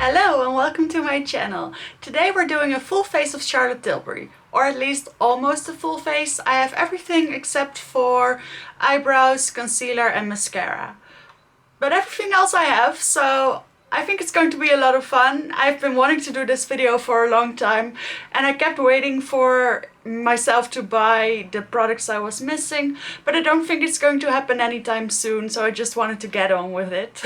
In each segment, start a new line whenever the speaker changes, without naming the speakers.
Hello and welcome to my channel. Today we're doing a full face of Charlotte Tilbury, or at least almost a full face. I have everything except for eyebrows, concealer and mascara. But everything else I have, so I think it's going to be a lot of fun. I've been wanting to do this video for a long time and I kept waiting for myself to buy the products I was missing, but I don't think it's going to happen anytime soon, so I just wanted to get on with it.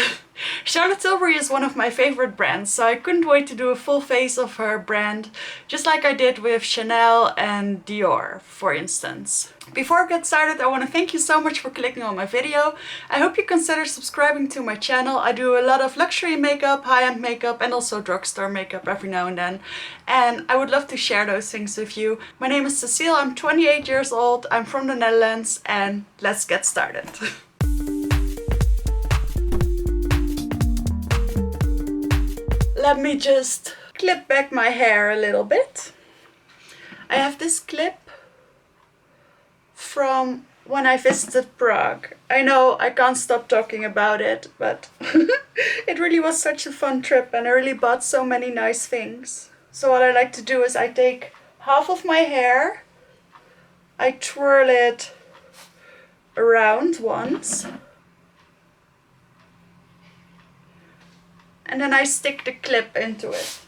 Charlotte Tilbury is one of my favorite brands, so I couldn't wait to do a full face of her brand, just like I did with Chanel and Dior, for instance. Before I get started, I want to thank you so much for clicking on my video. I hope you consider subscribing to my channel. I do a lot of luxury makeup, high-end makeup and also drugstore makeup every now and then. And I would love to share those things with you. My name is Cecile, I'm 28 years old, I'm from the Netherlands, and let's get started. Let me just clip back my hair a little bit. I have this clip from when I visited Prague. I know I can't stop talking about it, but it really was such a fun trip and I really bought so many nice things. So what I like to do is I take half of my hair, I twirl it around once, and then I stick the clip into it.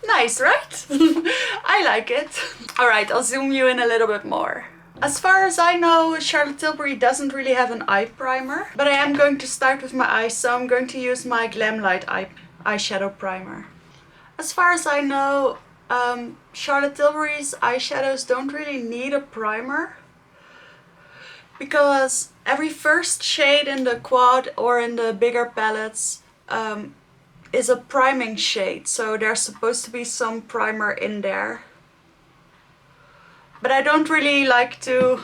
Nice, right? I like it. Alright, I'll zoom you in a little bit more. As far as I know, Charlotte Tilbury doesn't really have an eye primer, but I am going to start with my eyes, so I'm going to use my Glam Light eyeshadow primer. As far as I know, Charlotte Tilbury's eyeshadows don't really need a primer, because every first shade in the quad or in the bigger palettes is a priming shade, so there's supposed to be some primer in there. But I don't really like to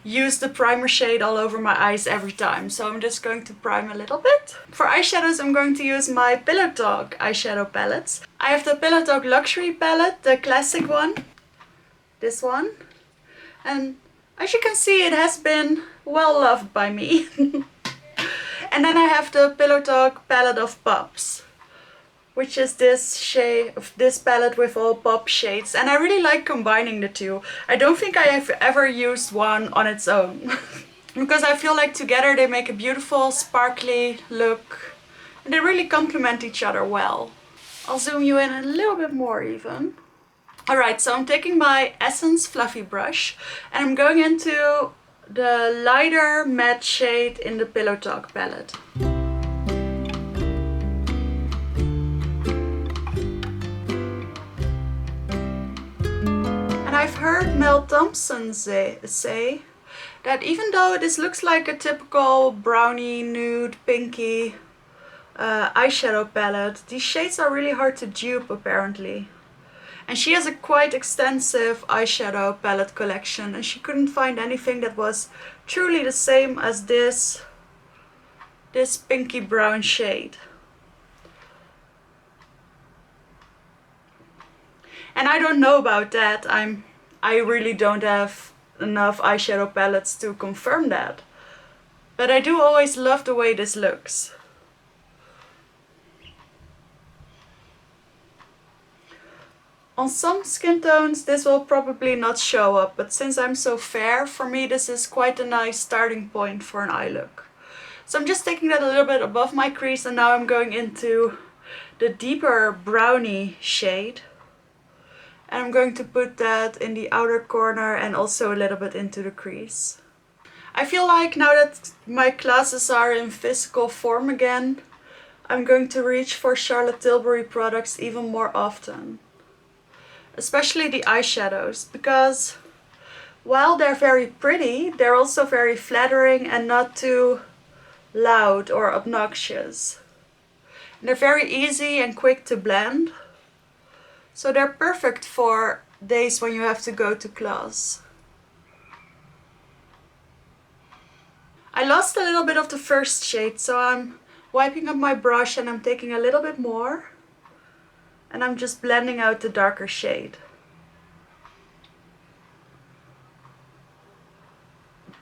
use the primer shade all over my eyes every time, so I'm just going to prime a little bit. For eyeshadows I'm going to use my Pillow Talk eyeshadow palettes. I have the Pillow Talk Luxury palette, the classic one, this one, and as you can see it has been well loved by me. And then I have the Pillow Talk palette of pops, which is this shade of this palette with all pop shades, and I really like combining the two. I don't think I have ever used one on its own because I feel like together they make a beautiful sparkly look and they really complement each other well. I'll zoom you in a little bit more even. Alright, so I'm taking my Essence Fluffy brush and I'm going into the lighter matte shade in the Pillow Talk palette. And I've heard Mel Thompson say that even though this looks like a typical brownie, nude, pinky eyeshadow palette, these shades are really hard to dupe apparently. And she has a quite extensive eyeshadow palette collection and she couldn't find anything that was truly the same as this pinky brown shade. And I don't know about that. I really don't have enough eyeshadow palettes to confirm that. But I do always love the way this looks. On some skin tones this will probably not show up, but since I'm so fair, for me this is quite a nice starting point for an eye look. So I'm just taking that a little bit above my crease and now I'm going into the deeper brownie shade. And I'm going to put that in the outer corner and also a little bit into the crease. I feel like now that my classes are in physical form again, I'm going to reach for Charlotte Tilbury products even more often. Especially the eyeshadows, because while they're very pretty, they're also very flattering and not too loud or obnoxious. And they're very easy and quick to blend. So they're perfect for days when you have to go to class. I lost a little bit of the first shade, so I'm wiping up my brush and I'm taking a little bit more. And I'm just blending out the darker shade.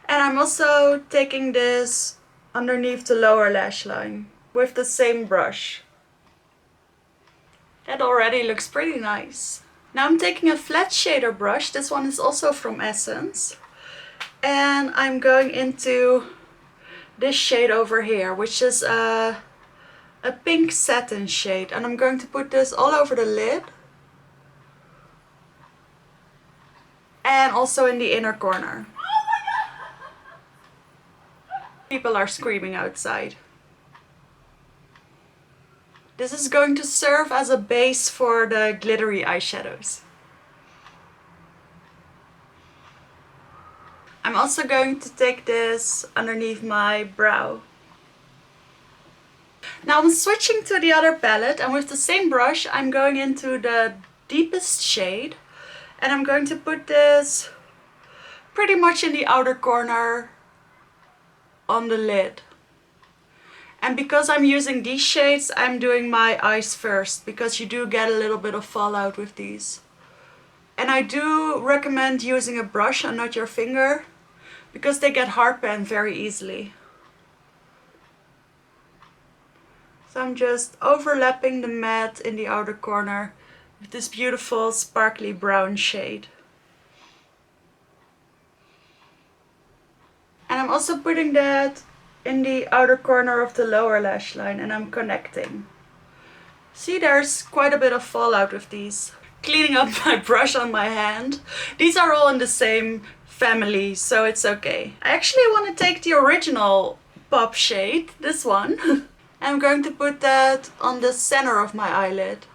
And I'm also taking this underneath the lower lash line with the same brush. That already looks pretty nice. Now I'm taking a flat shader brush. This one is also from Essence. And I'm going into this shade over here, which is a pink satin shade. And I'm going to put this all over the lid. And also in the inner corner. People are screaming outside. This is going to serve as a base for the glittery eyeshadows. I'm also going to take this underneath my brow. Now I'm switching to the other palette, and with the same brush I'm going into the deepest shade, and I'm going to put this pretty much in the outer corner on the lid. And because I'm using these shades, I'm doing my eyes first, because you do get a little bit of fallout with these. And I do recommend using a brush and not your finger, because they get heartburn very easily. So I'm just overlapping the matte in the outer corner with this beautiful sparkly brown shade. And I'm also putting that in the outer corner of the lower lash line, and I'm connecting. See, there's quite a bit of fallout with these. Cleaning up my brush on my hand. These are all in the same family, so it's okay. I actually want to take the original pop shade, this one. I'm going to put that on the center of my eyelid.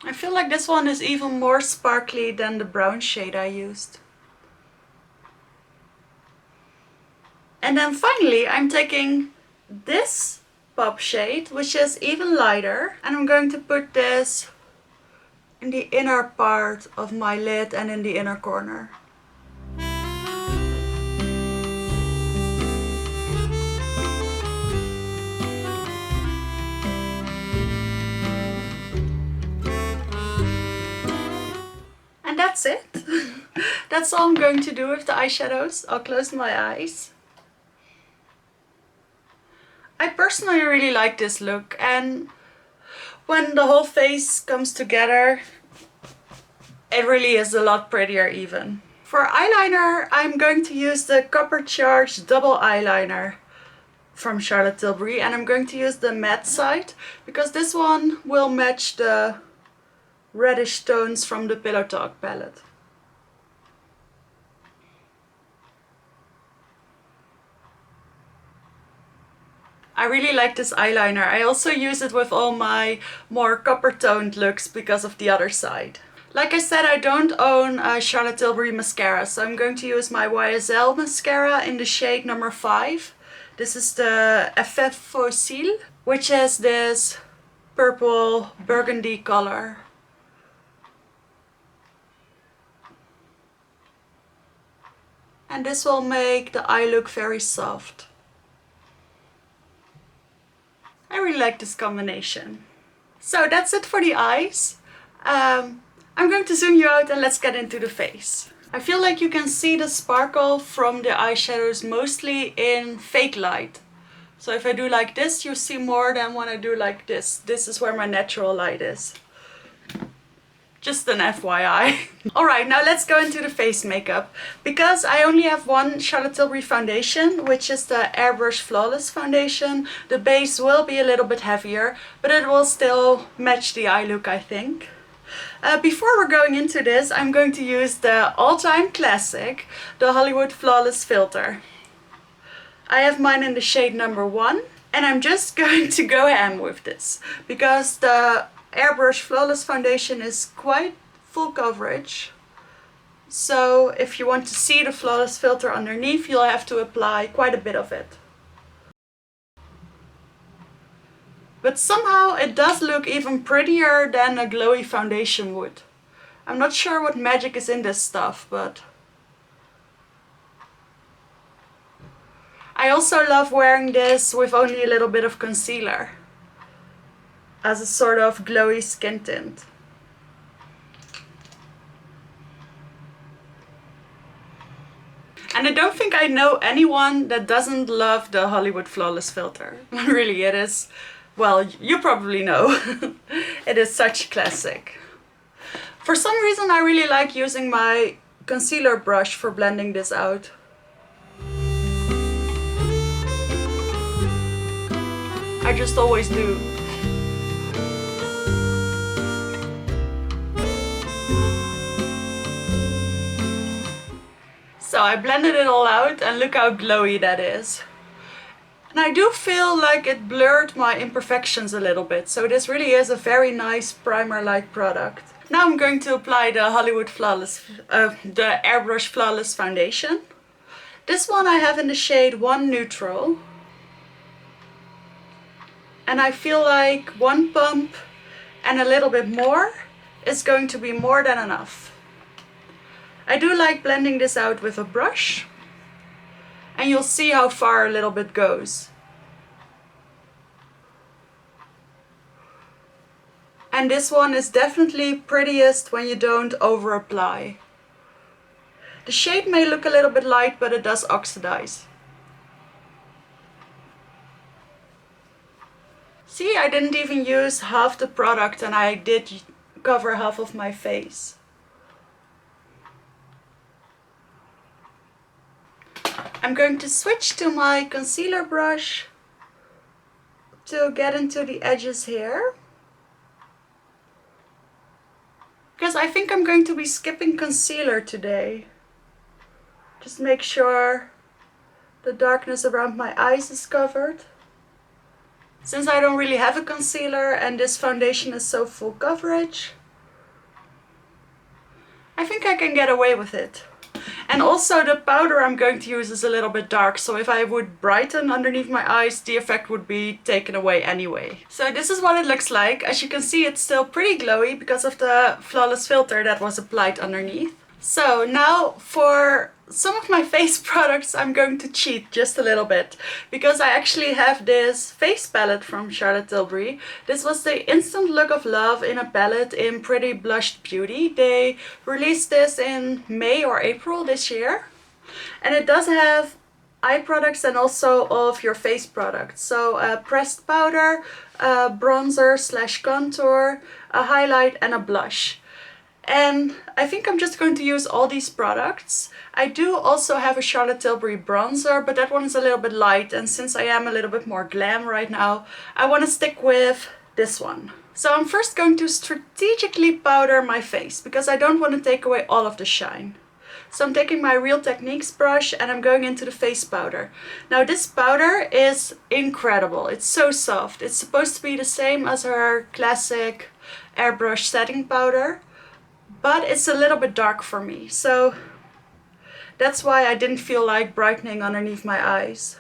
I feel like this one is even more sparkly than the brown shade I used. And then finally I'm taking this pop shade, which is even lighter, and I'm going to put this in the inner part of my lid and in the inner corner. And that's it. That's all I'm going to do with the eyeshadows. I'll close my eyes. I personally really like this look, and when the whole face comes together, it really is a lot prettier even. For eyeliner, I'm going to use the Copper Charge Double Eyeliner from Charlotte Tilbury, and I'm going to use the matte side because this one will match the reddish tones from the Pillow Talk palette. I really like this eyeliner. I also use it with all my more copper toned looks because of the other side. Like I said, I don't own a Charlotte Tilbury mascara, so I'm going to use my YSL mascara in the shade number 5. This is the FACE Fossil, which is this purple burgundy color. And this will make the eye look very soft. I really like this combination. So that's it for the eyes. I'm going to zoom you out and let's get into the face. I feel like you can see the sparkle from the eyeshadows mostly in fake light. So if I do like this, you see more than when I do like this. This is where my natural light is. Just an FYI. Alright, now let's go into the face makeup. Because I only have one Charlotte Tilbury foundation, which is the Airbrush Flawless foundation, the base will be a little bit heavier, but it will still match the eye look, I think. Before we're going into this, I'm going to use the all-time classic, the Hollywood Flawless filter. I have mine in the shade number 1, and I'm just going to go ham with this, because the Airbrush Flawless foundation is quite full coverage. So if you want to see the flawless filter underneath, you'll have to apply quite a bit of it. But somehow it does look even prettier than a glowy foundation would. I'm not sure what magic is in this stuff, but I also love wearing this with only a little bit of concealer as a sort of glowy skin tint. I know anyone that doesn't love the Hollywood Flawless filter. Really, it is, well, you probably know. It is such a classic. For some reason I really like using my concealer brush for blending this out. I just always do. So I blended it all out and look how glowy that is. And I do feel like it blurred my imperfections a little bit, so this really is a very nice primer-like product. Now I'm going to apply the Hollywood Flawless, the Airbrush Flawless Foundation. This one I have in the shade 1 Neutral. And I feel like 1 pump and a little bit more is going to be more than enough. I do like blending this out with a brush, and you'll see how far a little bit goes. And this one is definitely prettiest when you don't over apply. The shade may look a little bit light, but it does oxidize. See, I didn't even use half the product and I did cover half of my face. I'm going to switch to my concealer brush to get into the edges here. Because I think I'm going to be skipping concealer today. Just make sure the darkness around my eyes is covered. Since I don't really have a concealer and this foundation is so full coverage, I think I can get away with it. And also the powder I'm going to use is a little bit dark, so if I would brighten underneath my eyes, the effect would be taken away anyway. So this is what it looks like. As you can see, it's still pretty glowy because of the flawless filter that was applied underneath. So now for some of my face products I'm going to cheat just a little bit, because I actually have this face palette from Charlotte Tilbury. This was the Instant Look of Love in a palette in Pretty Blushed Beauty. They released this in May or April this year, and it does have eye products and also of your face products. So a pressed powder, a bronzer slash contour, a highlight and a blush. And I think I'm just going to use all these products. I do also have a Charlotte Tilbury bronzer, but that one is a little bit light, and since I am a little bit more glam right now, I want to stick with this one. So I'm first going to strategically powder my face, because I don't want to take away all of the shine. So I'm taking my Real Techniques brush and I'm going into the face powder. Now this powder is incredible. It's so soft. It's supposed to be the same as her classic airbrush setting powder, but it's a little bit dark for me, so that's why I didn't feel like brightening underneath my eyes.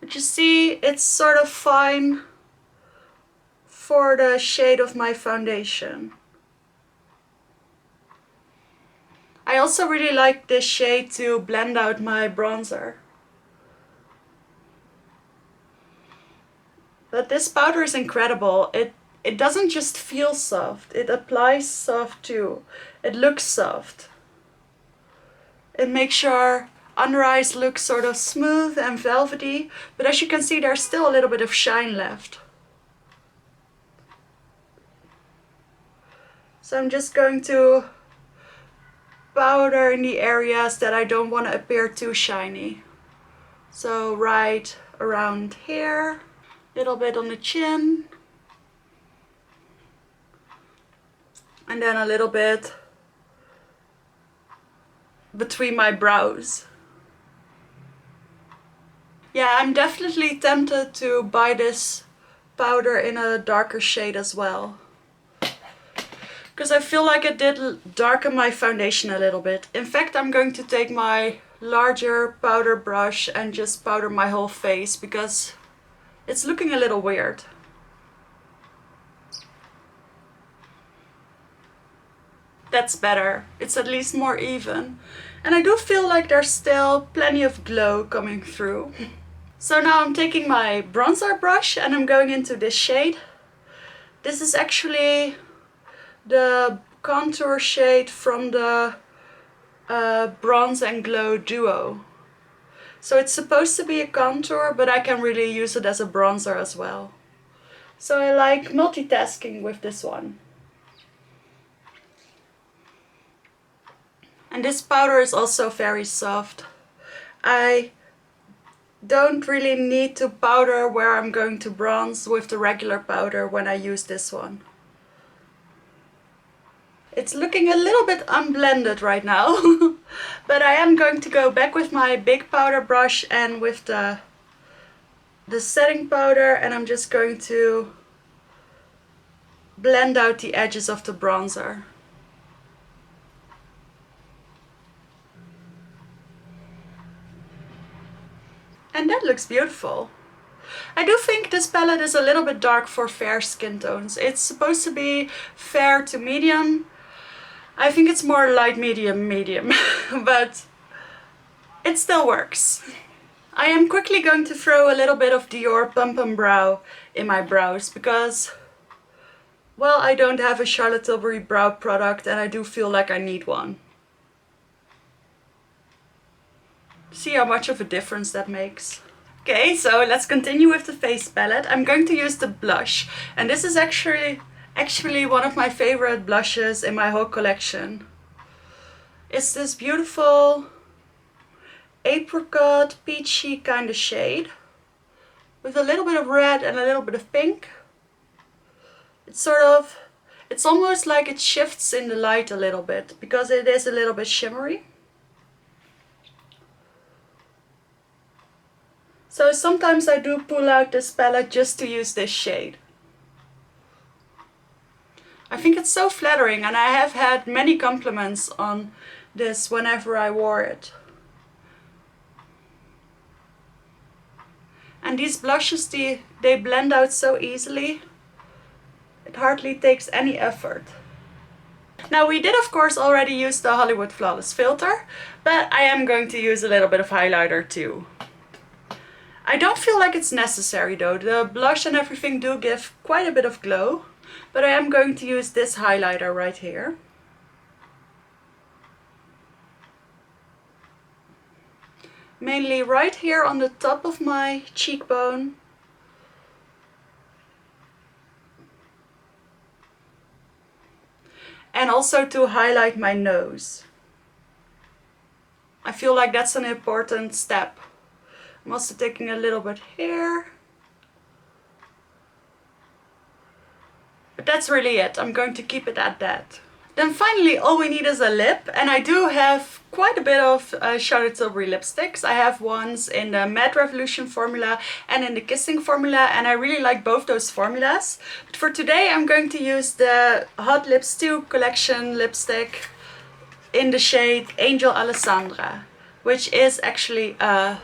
But you see, it's sort of fine for the shade of my foundation. I also really like this shade to blend out my bronzer. But this powder is incredible. It doesn't just feel soft, it applies soft too. It looks soft. It makes your under eyes look sort of smooth and velvety, but as you can see, there's still a little bit of shine left. So I'm just going to powder in the areas that I don't want to appear too shiny. So right around here. Little bit on the chin, and then a little bit between my brows. Yeah, I'm definitely tempted to buy this powder in a darker shade as well, because I feel like it did darken my foundation a little bit. In fact, I'm going to take my larger powder brush and just powder my whole face, because it's looking a little weird. That's better. It's at least more even. And I do feel like there's still plenty of glow coming through. So now I'm taking my bronzer brush and I'm going into this shade. This is actually the contour shade from the Bronze and Glow duo. So it's supposed to be a contour, but I can really use it as a bronzer as well. So I like multitasking with this one. And this powder is also very soft. I don't really need to powder where I'm going to bronze with the regular powder when I use this one. It's looking a little bit unblended right now, but I am going to go back with my big powder brush and with the setting powder, and I'm just going to blend out the edges of the bronzer. And that looks beautiful. I do think this palette is a little bit dark for fair skin tones. It's supposed to be fair to medium. I think it's more light medium, but it still works. I am quickly going to throw a little bit of Dior Pump and Brow in my brows because, well, I don't have a Charlotte Tilbury brow product and I do feel like I need one. See how much of a difference that makes. Okay, so let's continue with the face palette. I'm going to use the blush, and this is actually one of my favorite blushes in my whole collection. It's this beautiful apricot peachy kind of shade with a little bit of red and a little bit of pink. It's almost like it shifts in the light a little bit because it is a little bit shimmery. So sometimes I do pull out this palette just to use this shade. I think it's so flattering, and I have had many compliments on this whenever I wore it. And these blushes, they blend out so easily. It hardly takes any effort. Now we did of course already use the Hollywood Flawless filter, but I am going to use a little bit of highlighter too. I don't feel like it's necessary though. The blush and everything do give quite a bit of glow. But I am going to use this highlighter right here. Mainly right here on the top of my cheekbone. And also to highlight my nose. I feel like that's an important step. I'm also taking a little bit here. But that's really it. I'm going to keep it at that. Then finally all we need is a lip, and I do have quite a bit of Charlotte Tilbury lipsticks. I have ones in the Matte Revolution formula and in the Kissing formula, and I really like both those formulas. But for today I'm going to use the Hot Lips 2 collection lipstick in the shade Angel Alessandra, which is actually a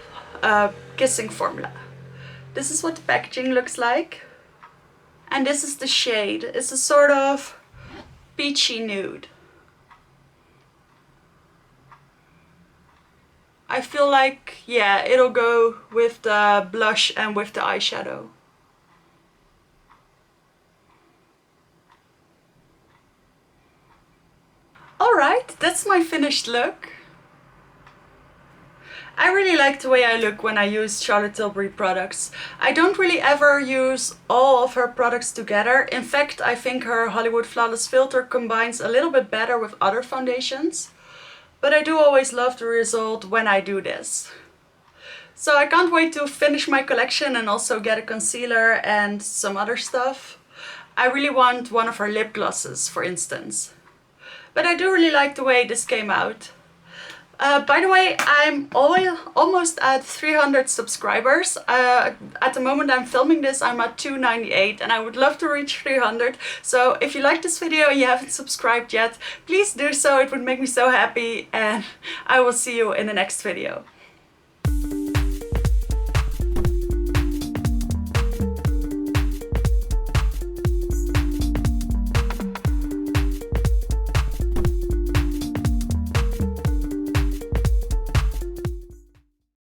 Kissing formula. This is what the packaging looks like. And this is the shade. It's a sort of peachy nude. I feel like, yeah, it'll go with the blush and with the eyeshadow. Alright, that's my finished look. I really like the way I look when I use Charlotte Tilbury products. I don't really ever use all of her products together. In fact, I think her Hollywood Flawless filter combines a little bit better with other foundations. But I do always love the result when I do this. So I can't wait to finish my collection and also get a concealer and some other stuff. I really want one of her lip glosses, for instance. But I do really like the way this came out. By the way, I'm almost at 300 subscribers. At the moment I'm filming this, I'm at 298 and I would love to reach 300. So if you like this video and you haven't subscribed yet, please do so. It would make me so happy, and I will see you in the next video.